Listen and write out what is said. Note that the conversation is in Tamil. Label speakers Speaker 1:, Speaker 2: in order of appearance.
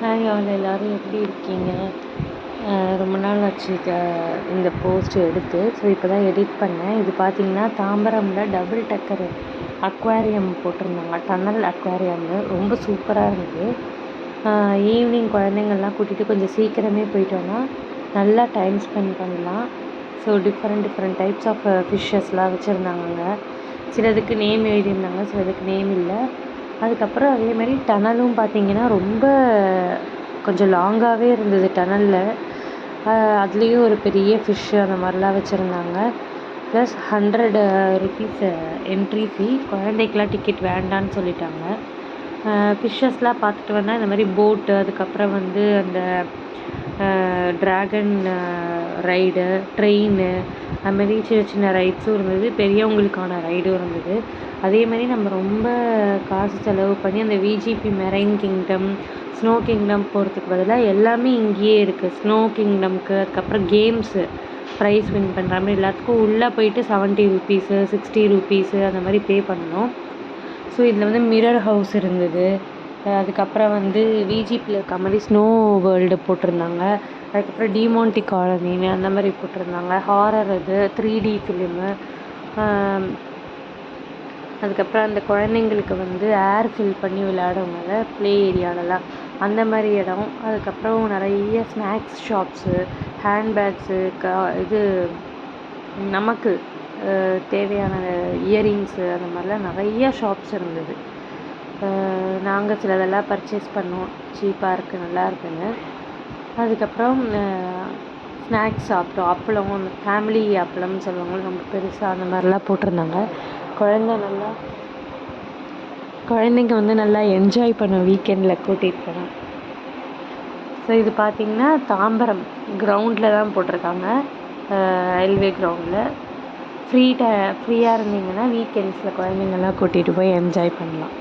Speaker 1: ஹாய் ஆல் எல்லோரும் எப்படி இருக்கீங்க? ரொம்ப நாள் ஆச்சு இந்த போஸ்ட் எடுத்து. ஸோ இப்போ தான் எடிட் பண்ணேன். இது பார்த்திங்கன்னா தாம்பரமில் டபுள் டக்கர் அக்வாரியம் போட்டிருந்தாங்க, டன்னல் அக்வாரியம்னு. ரொம்ப சூப்பராக இருந்தது. ஈவினிங் குழந்தைங்கள்லாம் கூட்டிகிட்டு கொஞ்சம் சீக்கிரமே போயிட்டோன்னா நல்லா டைம் ஸ்பெண்ட் பண்ணலாம். ஸோ டிஃப்ரெண்ட் டைப்ஸ் ஆஃப் ஃபிஷ்ஷஸ்லாம் வச்சுருந்தாங்க. சிலதுக்கு நேம் எழுதியிருந்தாங்க, சிலதுக்கு நேம் இல்லை. அதுக்கப்புறம் அதேமாதிரி டனலும் பார்த்திங்கன்னா ரொம்ப கொஞ்சம் லாங்காகவே இருந்தது டனலில். அதுலேயும் ஒரு பெரிய ஃபிஷ்ஷு அந்த மாதிரிலாம் வச்சுருந்தாங்க. Plus 100 rupees entry fee. குழந்தைக்கெலாம் டிக்கெட் வேண்டான்னு சொல்லிட்டாங்க. ஃபிஷ்ஷஸ்லாம் பார்த்துட்டு வந்தால் இந்த மாதிரி போட்டு, அதுக்கப்புறம் வந்து அந்த ட்ராகன் ரைடு, ட்ரெயின், அதுமாரி சின்ன சின்ன ரைட்ஸும் இருந்தது, பெரியவங்களுக்கான ரைடும் இருந்தது. அதேமாதிரி நம்ம ரொம்ப காசு செலவு பண்ணி அந்த VGP marine kingdom, snow kingdom போகிறதுக்கு பதிலாக எல்லாமே இங்கேயே இருக்குது. ஸ்னோ கிங்டம்க்கு அதுக்கப்புறம் கேம்ஸு ப்ரைஸ் வின் பண்ணுற மாதிரி எல்லாத்துக்கும் உள்ளே போயிட்டு 70 ருபீஸு, 60 ருபீஸு அந்த மாதிரி பே பண்ணோம். ஸோ இதில் வந்து மிரர் ஹவுஸ் இருந்தது. அதுக்கப்புறம் வந்து விஜிபியில் இருக்க மாதிரி ஸ்னோ வேர்ல்டு போட்டிருந்தாங்க. அதுக்கப்புறம் டிமாண்டி காலனின்னு அந்த மாதிரி போட்டிருந்தாங்க. ஹாரர் இது 3D ஃபிலிமு. அதுக்கப்புறம் அந்த குழந்தைங்களுக்கு வந்து ஏர் ஃபில் பண்ணி விளையாடுவாங்க ப்ளே ஏரியாலலாம், அந்த மாதிரி இடம். அதுக்கப்புறம் நிறைய ஸ்நாக்ஸ் ஷாப்ஸு, ஹேண்ட்பேக்ஸு, இது நமக்கு தேவையான இயரிங்ஸு, அந்த மாதிரிலாம் நிறைய ஷாப்ஸ் இருந்தது. நாங்கள் சிலதெல்லாம் பர்ச்சேஸ் பண்ணோம், சீப்பாக இருக்குது, நல்லா இருக்குன்னு. அதுக்கப்புறம் ஸ்நாக்ஸ் சாப்பிட்டோம். அப்பளம், ஃபேமிலி அப்பளம்னு சொல்லுவாங்க, ரொம்ப பெருசாக அந்த மாதிரிலாம் போட்டிருந்தாங்க. குழந்தைங்க வந்து நல்லா என்ஜாய் பண்ண வீக்கெண்டில் கூட்டிகிட்டு போனோம். ஸோ இது பார்த்திங்கன்னா தாம்பரம் கிரவுண்டில் தான் போட்டிருக்காங்க, ரயில்வே கிரவுண்டில். ஃப்ரீயாக இருந்தீங்கன்னா வீக்கெண்ட்ஸில் குழந்தைங்கள்லாம் கூட்டிகிட்டு போய் என்ஜாய் பண்ணலாம்.